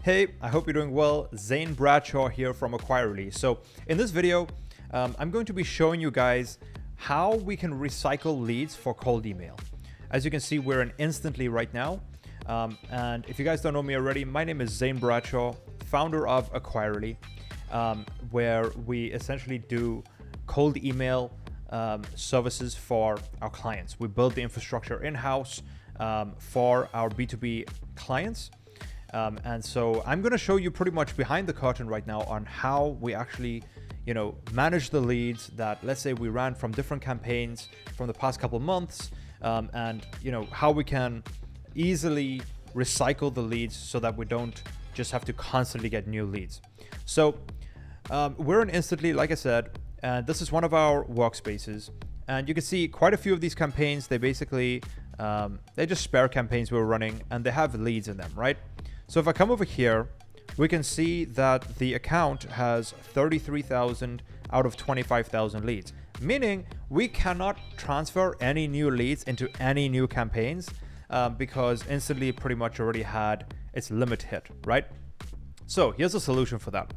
Hey, I hope you're doing well. Zane Bradshaw here from Acquirely. So in this video, I'm going to be showing you guys how we can recycle leads for cold email. As you can see, we're in Instantly right now. And if you guys don't know me already, my name is Zane Bradshaw, founder of Acquirely, where we essentially do cold email services for our clients. We build the infrastructure in-house for our B2B clients. And so I'm going to show you pretty much behind the curtain right now on how we actually, manage the leads that, let's say, we ran from different campaigns from the past couple months, and how we can easily recycle the leads so that we don't just have to constantly get new leads. So we're in Instantly, like I said, and this is one of our workspaces. And you can see quite a few of these campaigns. They basically, they're just spare campaigns we're running, and they have leads in them, right? So if I come over here, we can see that the account has 33,000 out of 25,000 leads, meaning we cannot transfer any new leads into any new campaigns because Instantly pretty much already had its limit hit, right? So here's a solution for that.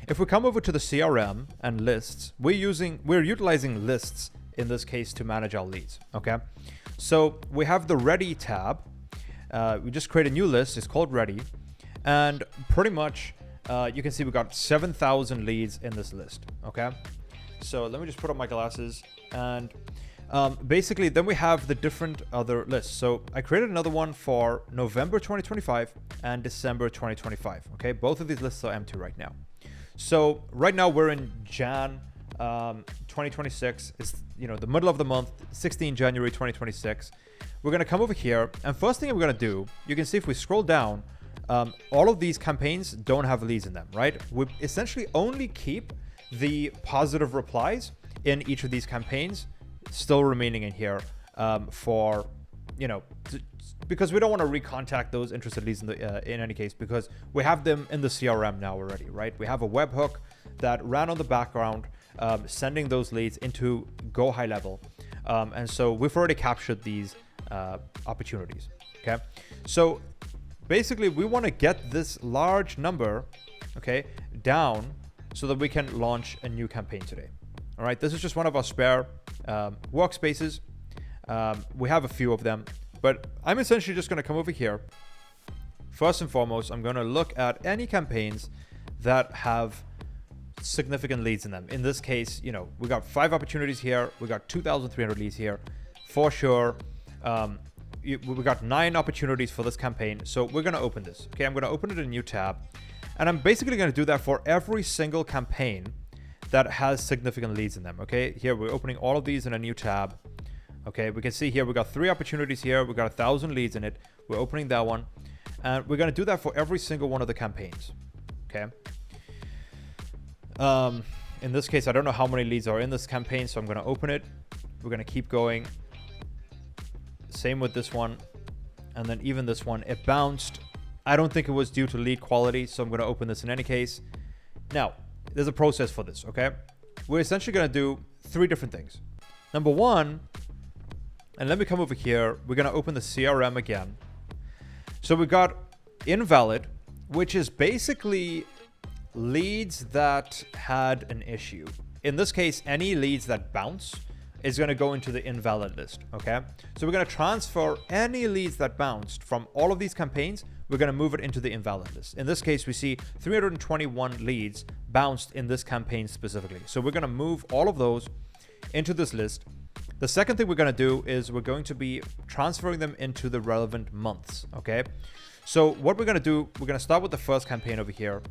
If we come over to the CRM and lists, we're utilizing lists in this case to manage our leads, okay? So we have the Ready tab. We just create a new list. It's called Ready. And pretty much you can see we got 7,000 leads in this list, okay? So let me just put on my glasses. And basically then we have the different other lists. So I created another one for November 2025 and December 2025, okay? Both of these lists are empty right now. So right now we're in Jan 2026. It's the middle of the month, 16 January 2026. We're going to come over here, and first thing we're going to do, you can see if we scroll down, all of these campaigns don't have leads in them, right? We essentially only keep the positive replies in each of these campaigns still remaining in here for, because we don't want to recontact those interested leads in any case, because we have them in the CRM now already, right? We have a webhook that ran on the background, sending those leads into Go High Level. And so we've already captured these opportunities, okay? So basically we want to get this large number, okay, down so that we can launch a new campaign today. All right, this is just one of our spare workspaces. We have a few of them, but I'm essentially just going to come over here. First and foremost, I'm going to look at any campaigns that have significant leads in them. In this case, we got 5 opportunities here. We got 2,300 leads here for sure. We got 9 opportunities for this campaign. So we're going to open this. Okay, I'm going to open it in a new tab. And I'm basically going to do that for every single campaign that has significant leads in them. Okay, here we're opening all of these in a new tab. Okay, we can see here we got 3 opportunities here. We got 1,000 leads in it. We're opening that one. And we're going to do that for every single one of the campaigns. Okay. In this case, I don't know how many leads are in this campaign, so I'm going to open it. We're going to keep going. Same with this one. And then even this one, it bounced. I don't think it was due to lead quality, so I'm going to open this in any case. Now, there's a process for this, okay? We're essentially going to do 3 different things. Number 1, and let me come over here. We're going to open the CRM again. So we got invalid, which is basically leads that had an issue. In this case, any leads that bounce is going to go into the invalid list, okay? So we're going to transfer any leads that bounced from all of these campaigns. We're going to move it into the invalid list. In this case, we see 321 leads bounced in this campaign specifically. So we're going to move all of those into this list. The second thing we're going to do is we're going to be transferring them into the relevant months, okay? So what we're going to do, we're going to start with the first campaign over here.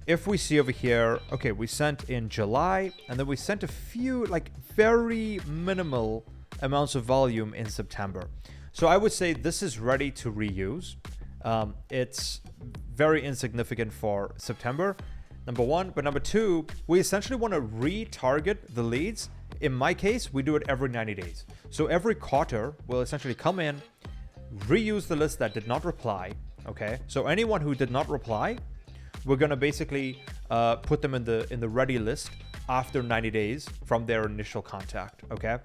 If we see over here, okay, we sent in July, and then we sent a few, like very minimal amounts of volume in September. So I would say this is ready to reuse. It's very insignificant for September, number 1. But number 2, we essentially want to retarget the leads. In my case, we do it every 90 days. So every quarter, we'll essentially come in, reuse the list that did not reply, okay? So anyone who did not reply, we're going to basically put them in the ready list after 90 days from their initial contact, okay?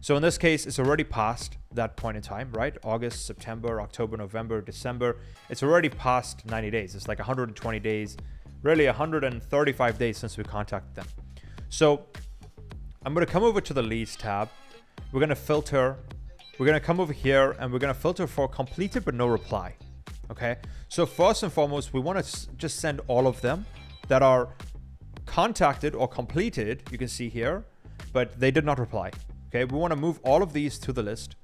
So in this case, it's already past that point in time, right? August, September, October, November, December. It's already past 90 days. It's like 120 days, really 135 days since we contacted them. So I'm going to come over to the leads tab. We're going to filter. We're going to come over here and we're going to filter for completed but no reply. Okay. So first and foremost, we want to just send all of them that are contacted or completed. You can see here, but they did not reply. Okay. We want to move all of these to the list.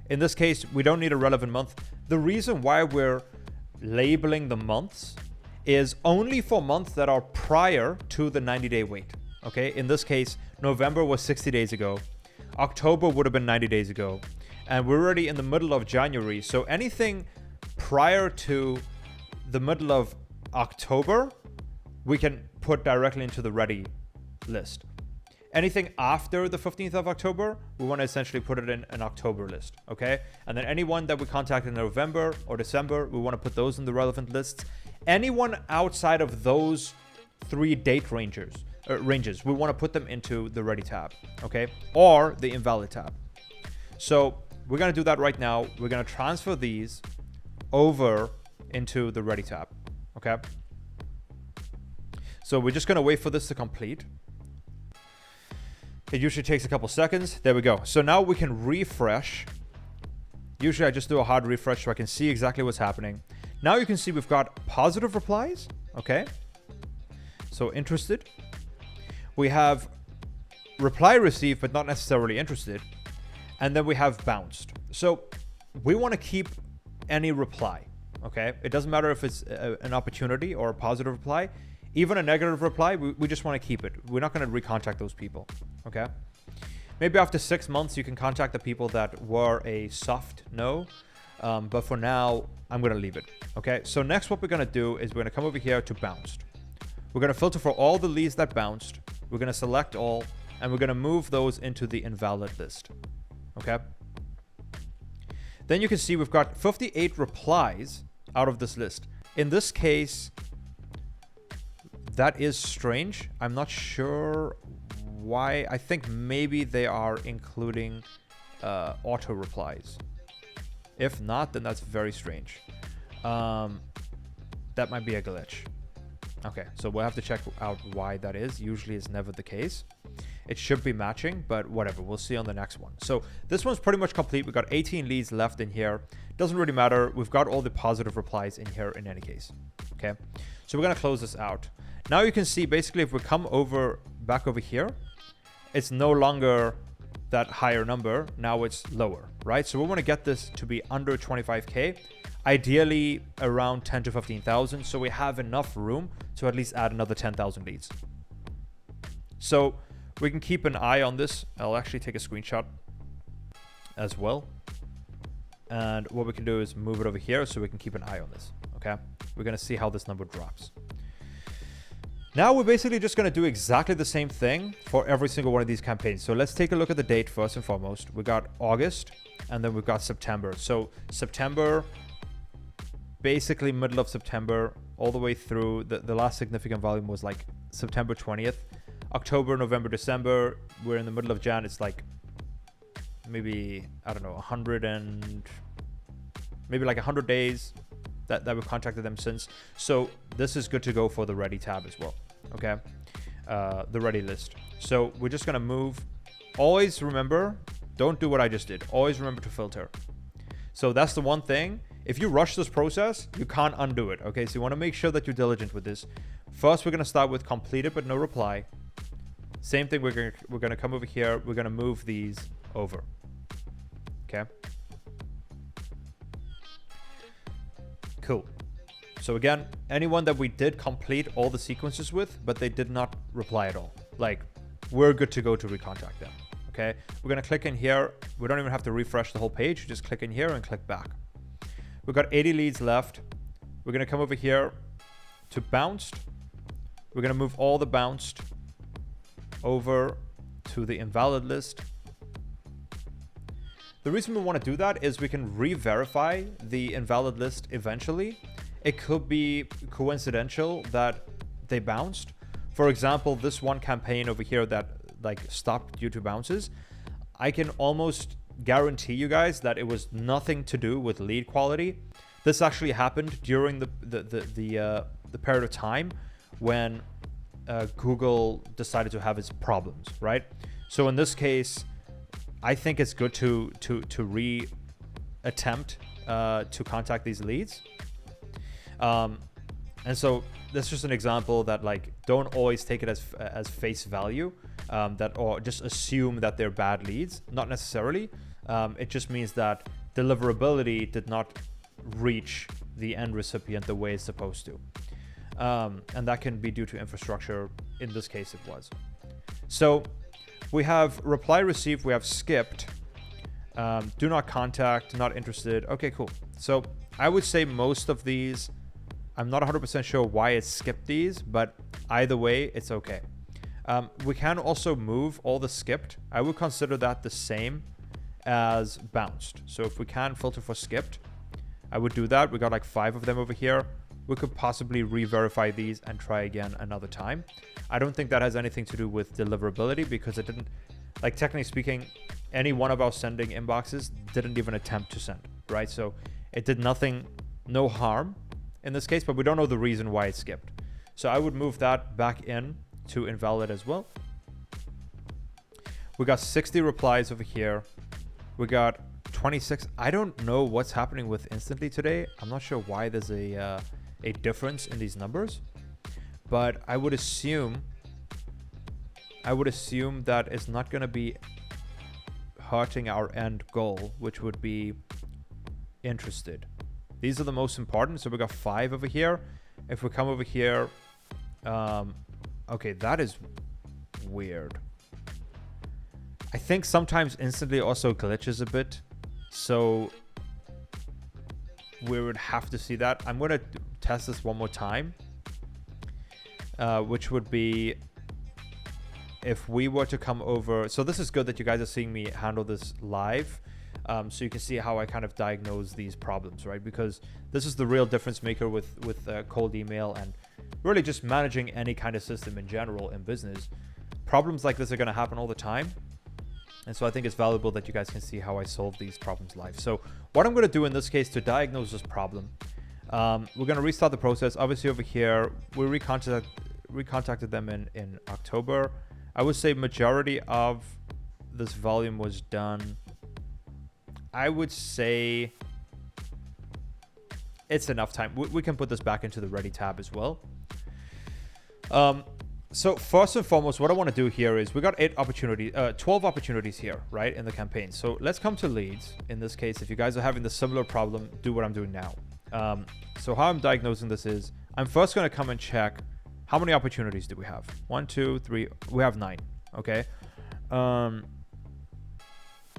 In this case, we don't need a relevant month. The reason why we're labeling the months is only for months that are prior to the 90-day wait. Okay. In this case, November was 60 days ago. October would have been 90 days ago. And we're already in the middle of January. So anything prior to the middle of October, we can put directly into the ready list. Anything after the 15th of October, we want to essentially put it in an October list, okay? And then anyone that we contact in November or December, we want to put those in the relevant lists. Anyone outside of those 3 date ranges, we want to put them into the ready tab, okay? Or the invalid tab. So we're going to do that right now. We're going to transfer these over into the ready tab, okay? So we're just going to wait for this to complete. It usually takes a couple seconds. There we go. So now we can refresh. Usually I just do a hard refresh so I can see exactly what's happening. Now you can see we've got positive replies. Okay. So interested. We have reply received, but not necessarily interested. And then we have bounced. So we want to keep any reply. Okay. It doesn't matter if it's an opportunity or a positive reply. Even a negative reply, we just want to keep it. We're not going to recontact those people, okay? Maybe after 6 months, you can contact the people that were a soft no. But for now, I'm going to leave it, okay? So next, what we're going to do is we're going to come over here to bounced. We're going to filter for all the leads that bounced. We're going to select all, and we're going to move those into the invalid list, okay? Then you can see we've got 58 replies out of this list. In this case, that is strange. I'm not sure why. I think maybe they are including auto replies. If not, then that's very strange. That might be a glitch. Okay, so we'll have to check out why that is. Usually it's never the case. It should be matching, but whatever. We'll see on the next one. So this one's pretty much complete. We've got 18 leads left in here. Doesn't really matter. We've got all the positive replies in here in any case. Okay, so we're going to close this out. Now you can see basically if we come back over here, it's no longer that higher number. Now it's lower, right? So we want to get this to be under 25K, ideally around 10 to 15,000. So we have enough room to at least add another 10,000 leads. So we can keep an eye on this. I'll actually take a screenshot as well. And what we can do is move it over here so we can keep an eye on this. Okay. We're going to see how this number drops. Now we're basically just going to do exactly the same thing for every single one of these campaigns. So let's take a look at the date first and foremost. We got August and then we've got September. So September, basically middle of September, all the way through. The last significant volume was like September 20th. October, November, December. We're in the middle of Jan. It's like maybe, I don't know, 100 and maybe like 100 days that we've contacted them since. So this is good to go for the ready tab as well. Okay. The ready list. So we're just going to move. Always remember, don't do what I just did. Always remember to filter. So that's the one thing. If you rush this process, you can't undo it. Okay. So you want to make sure that you're diligent with this. First, we're going to start with completed, but no reply. Same thing. We're going to come over here. We're going to move these over. Okay. Cool. So again, anyone that we did complete all the sequences with, but they did not reply at all, like we're good to go to recontact them. Okay. We're going to click in here. We don't even have to refresh the whole page. Just click in here and click back. We've got 80 leads left. We're going to come over here to bounced. We're going to move all the bounced over to the invalid list. The reason we want to do that is we can re-verify the invalid list eventually. It could be coincidental that they bounced. For example, this one campaign over here that like stopped due to bounces, I can almost guarantee you guys that it was nothing to do with lead quality. This actually happened during the period of time when Google decided to have its problems, right? So in this case, I think it's good to attempt to contact these leads. And so that's just an example that, like, don't always take it as face value, or just assume that they're bad leads. Not necessarily. It just means that deliverability did not reach the end recipient the way it's supposed to. And that can be due to infrastructure. In this case, it was. So we have reply received, we have skipped, do not contact, not interested. Okay, cool. So I would say most of these, I'm not 100% sure why it skipped these, but either way, it's okay. We can also move all the skipped. I would consider that the same as bounced. So if we can filter for skipped, I would do that. We got like 5 of them over here. We could possibly re-verify these and try again another time. I don't think that has anything to do with deliverability, because it didn't, like, technically speaking, any one of our sending inboxes didn't even attempt to send, right? So it did nothing, no harm in this case, but we don't know the reason why it skipped. So I would move that back in to invalid as well. We got 60 replies over here. We got 26. I don't know what's happening with Instantly today. I'm not sure why there's a difference in these numbers, but I would assume that it's not going to be hurting our end goal, which would be interested. These are the most important. So we got 5 over here. If we come over here, okay, that is weird. I think sometimes Instantly also glitches a bit, so we would have to see that. I'm going to test this one more time, which would be if we were to come over. So this is good that you guys are seeing me handle this live, so you can see how I kind of diagnose these problems, right? Because this is the real difference maker with cold email and really just managing any kind of system in general in business. Problems like this are going to happen all the time. And so I think it's valuable that you guys can see how I solve these problems live. So what I'm going to do in this case to diagnose this problem, we're going to restart the process. Obviously over here, we recontacted them in October. I would say majority of this volume was done. I would say it's enough time. We can put this back into the ready tab as well. So first and foremost, what I want to do here is we got 12 opportunities here, right, in the campaign. So let's come to leads. In this case, if you guys are having the similar problem, do what I'm doing now. So how I'm diagnosing this is I'm first going to come and check how many opportunities do we have? 1, 2, 3. We have 9. Okay.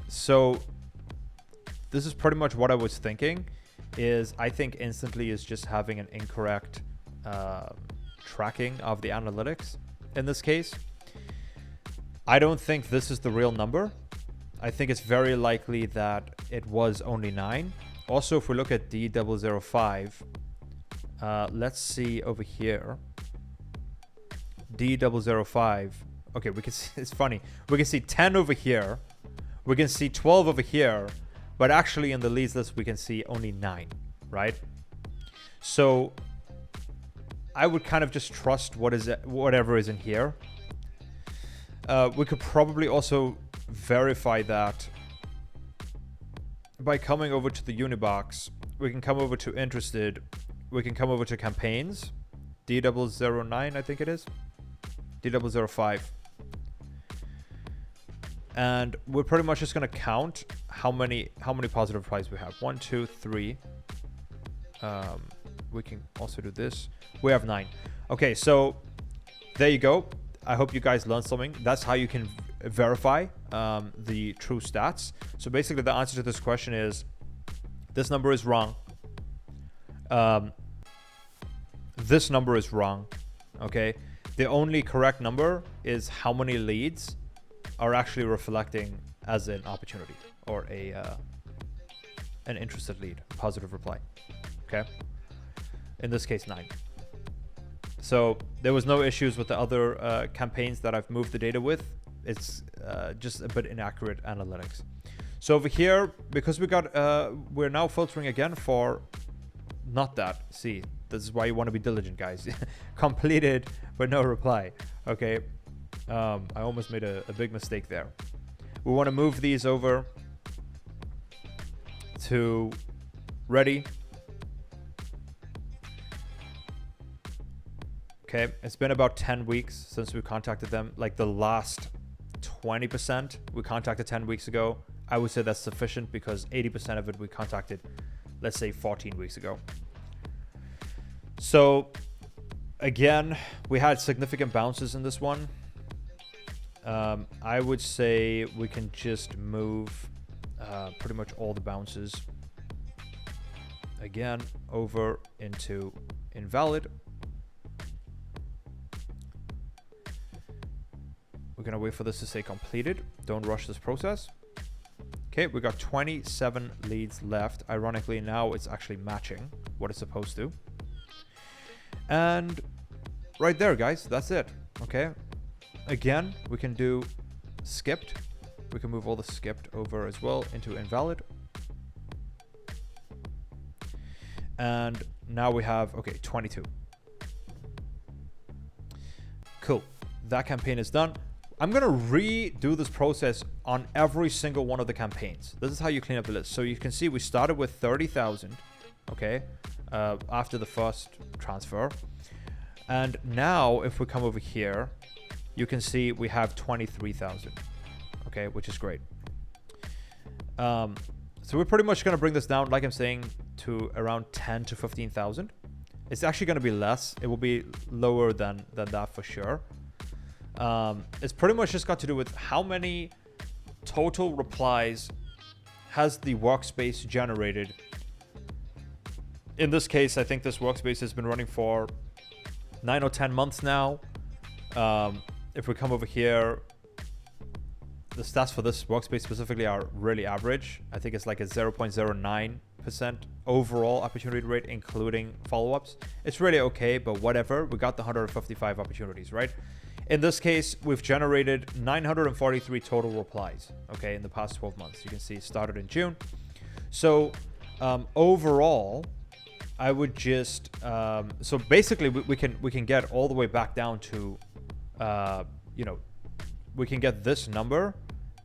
So this is pretty much what I was thinking. Is I think Instantly is just having an incorrect tracking of the analytics in this case. I don't think this is the real number. I think it's very likely that it was only 9. Also, if we look at D005, let's see over here. D005. Okay, we can see, it's funny. We can see 10 over here. We can see 12 over here. But actually in the leads list, we can see only 9, right? So I would kind of just trust whatever is in here. We could probably also verify that by coming over to the Unibox. We can come over to interested. We can come over to campaigns. D009, I think it is. D005. And we're pretty much just going to count how many positive replies we have. 1, 2, 3. We can also do this. We have 9. Okay, so there you go. I hope you guys learned something. That's how you can verify the true stats. So basically the answer to this question is this number is wrong. This number is wrong. Okay. The only correct number is how many leads are actually reflecting as an opportunity or an interested lead, positive reply. Okay. In this case, 9. So there was no issues with the other campaigns that I've moved the data with. it's just a bit inaccurate analytics. So over here, because we're now filtering again for not that. See, this is why you want to be diligent, guys. Completed but no reply. Okay, I almost made a big mistake there. We want to move these over to ready. Okay, it's been about 10 weeks since we contacted them. Like the last 20% we contacted 10 weeks ago. I would say that's sufficient because 80% of it we contacted, let's say 14 weeks ago. So again, we had significant bounces in this one. I would say we can just move pretty much all the bounces again over into invalid. We're gonna wait for this to say completed. Don't rush this process. Okay, we got 27 leads left. Ironically, now it's actually matching what it's supposed to. And right there, guys, that's it. Okay, again, we can do skipped. We can move all the skipped over as well into invalid. And now we have, okay, 22. Cool, that campaign is done. I'm gonna redo this process on every single one of the campaigns. This is how you clean up the list. So you can see we started with 30,000, okay, after the first transfer. And now if we come over here, you can see we have 23,000, okay, which is great. So we're pretty much gonna bring this down, like I'm saying, to around 10 to 15,000. It's actually gonna be less. It will be lower than that for sure. It's pretty much just got to do with how many total replies has the workspace generated. In this case, I think this workspace has been running for 9 or 10 months now. If we come over here, the stats for this workspace specifically are really average. I think it's like a 0.09% overall opportunity rate, including follow-ups. It's really okay, but whatever. We got the 155 opportunities, right? In this case, we've generated 943 total replies, okay, in the past 12 months. You can see it started in June. So overall, I would just, so basically we can get all the way back down to, you know, we can get this number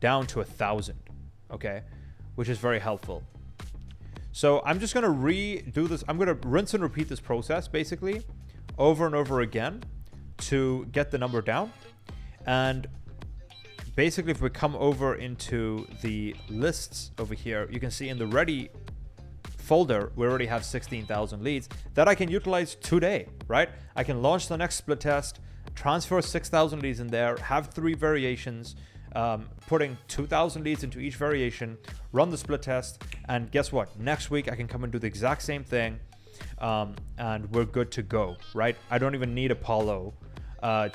down to 1,000, okay, which is very helpful. So I'm just gonna redo this. I'm gonna rinse and repeat this process basically over and over again to get the number down. And basically if we come over into the lists over here, you can see in the ready folder we already have 16,000 leads that I can utilize today, right? I can launch the next split test, transfer 6,000 leads in there, have 3 variations, putting 2,000 leads into each variation, run the split test, and guess what? Next week I can come and do the exact same thing, and we're good to go, right? I don't even need Apollo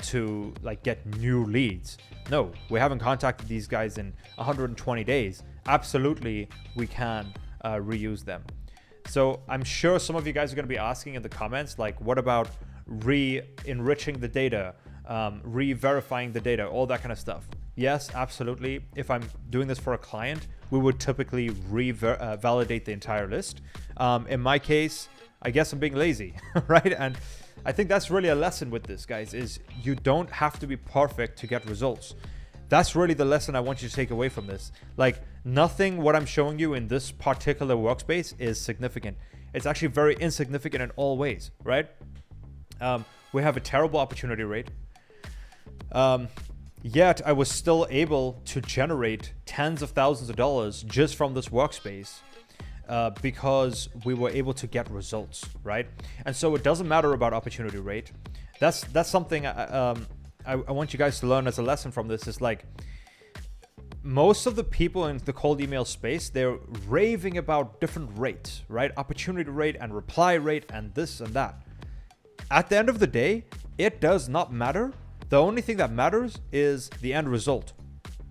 to like get new leads. No, we haven't contacted these guys in 120 days. Absolutely, we can reuse them. So I'm sure some of you guys are going to be asking in the comments, like, what about re-enriching the data, re-verifying the data, all that kind of stuff. Yes, absolutely. If I'm doing this for a client, we would typically validate the entire list. In my case, I guess I'm being lazy, right? And I think that's really a lesson with this, guys, is you don't have to be perfect to get results. That's really the lesson I want you to take away from this. Like, nothing what I'm showing you in this particular workspace is significant. It's actually very insignificant in all ways, right? We have a terrible opportunity rate. Yet I was still able to generate tens of thousands of dollars just from this workspace. Because we were able to get results, right? And so it doesn't matter about opportunity rate. That's something I want you guys to learn as a lesson from this. Is like, most of the people in the cold email space, they're raving about different rates, right? Opportunity rate and reply rate and this and that. At the end of the day, it does not matter. The only thing that matters is the end result,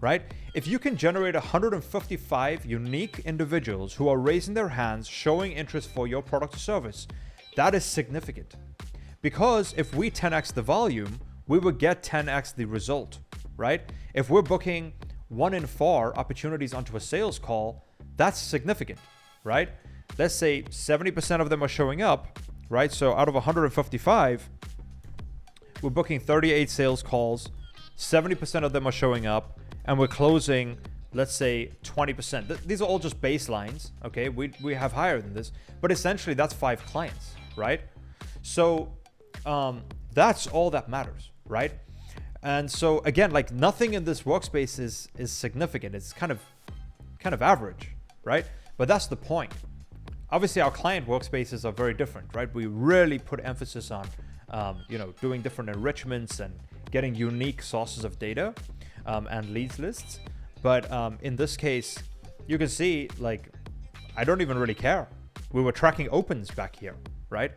right? If you can generate 155 unique individuals who are raising their hands, showing interest for your product or service, that is significant. Because if we 10x the volume, we would get 10x the result, right? If we're booking 1 in 4 opportunities onto a sales call, that's significant, right? Let's say 70% of them are showing up, right? So out of 155, we're booking 38 sales calls, 70% of them are showing up, and we're closing, let's say 20%. These are all just baselines, okay? We have higher than this, but essentially that's 5 clients, right? So that's all that matters, right? And so again, like nothing in this workspace is significant. It's kind of average, right? But that's the point. Obviously, our client workspaces are very different, right? We really put emphasis on, doing different enrichments and getting unique sources of data and leads lists. But in this case, you can see, like, I don't even really care. We were tracking opens back here, right?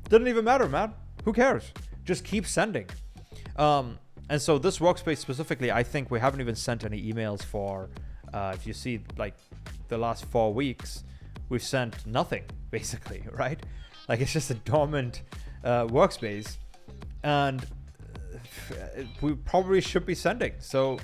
Didn't even matter, man. Who cares? Just keep sending. And so this workspace specifically, I think we haven't even sent any emails for, if you see like the last 4 weeks, we've sent nothing basically, right? Like it's just a dormant workspace, and we probably should be sending. So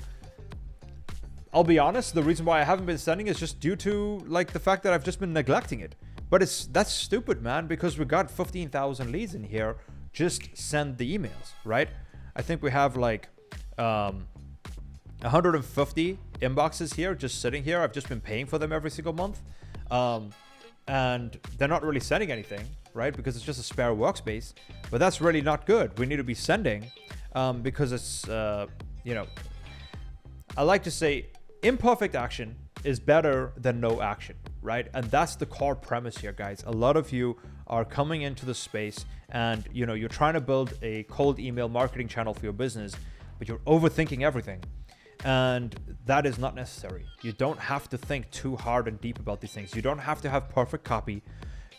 I'll be honest, the reason why I haven't been sending is just due to like the fact that I've just been neglecting it. But that's stupid, man, because we got 15,000 leads in here. Just send the emails, right? I think we have like 150 inboxes here just sitting here. I've just been paying for them every single month. And they're not really sending anything, right? Because it's just a spare workspace. But that's really not good. We need to be sending because it's, I like to say imperfect action is better than no action, right? And that's the core premise here, guys. A lot of you are coming into the space and you're trying to build a cold email marketing channel for your business, but you're overthinking everything. And that is not necessary. You don't have to think too hard and deep about these things. You don't have to have perfect copy.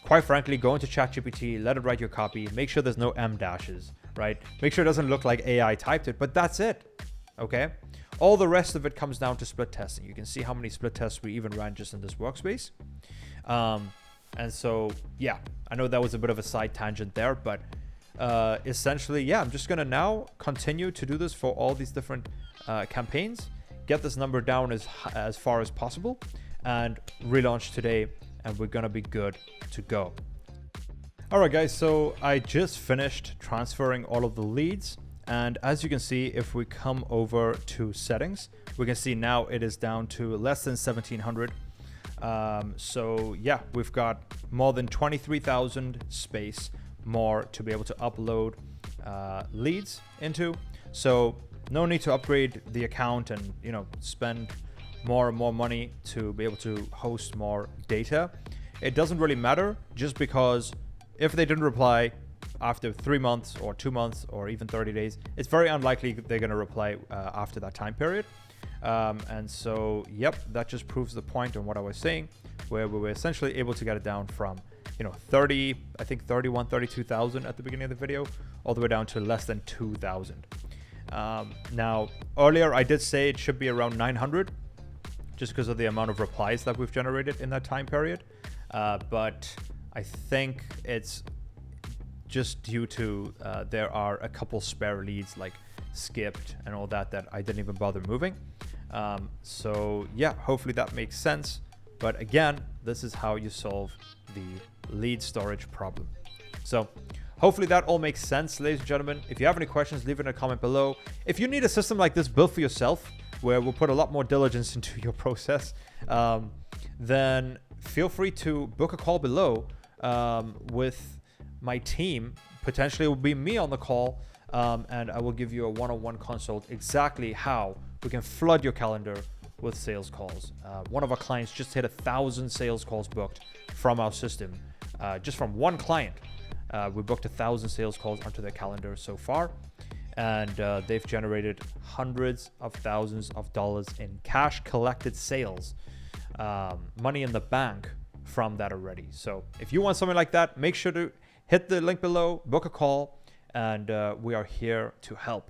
Quite frankly, go into ChatGPT, let it write your copy, make sure there's no M dashes, right? Make sure it doesn't look like AI typed it, but that's it, okay? All the rest of it comes down to split testing. You can see how many split tests we even ran just in this workspace. And so, yeah, I know that was a bit of a side tangent there, but essentially, yeah, I'm just going to now continue to do this for all these different campaigns, get this number down as far as possible, and relaunch today, and we're going to be good to go. All right, guys, so I just finished transferring all of the leads. And as you can see, if we come over to settings, we can see now it is down to less than 1,700. So yeah, we've got more than 23,000 space more to be able to upload leads into. So no need to upgrade the account and spend more and more money to be able to host more data. It doesn't really matter, just because if they didn't reply after 3 months or 2 months or even 30 days, it's very unlikely they're going to reply after that time period. And so, yep, that just proves the point on what I was saying, where we were essentially able to get it down from, 32,000 at the beginning of the video, all the way down to less than 2,000. Now, earlier I did say it should be around 900, just because of the amount of replies that we've generated in that time period. But I think it's just due to there are a couple spare leads like skipped and all that I didn't even bother moving. So yeah, hopefully that makes sense. But again, this is how you solve the lead storage problem. So hopefully that all makes sense, ladies and gentlemen. If you have any questions, leave it in a comment below. If you need a system like this built for yourself, where we'll put a lot more diligence into your process, then feel free to book a call below with my team. Potentially it will be me on the call, and I will give you a one-on-one consult exactly how we can flood your calendar with sales calls. One of our clients just hit 1,000 sales calls booked from our system. Just from one client, we booked 1,000 sales calls onto their calendar so far, and they've generated hundreds of thousands of dollars in cash collected sales, money in the bank from that already. So if you want something like that, make sure to hit the link below, book a call, and we are here to help.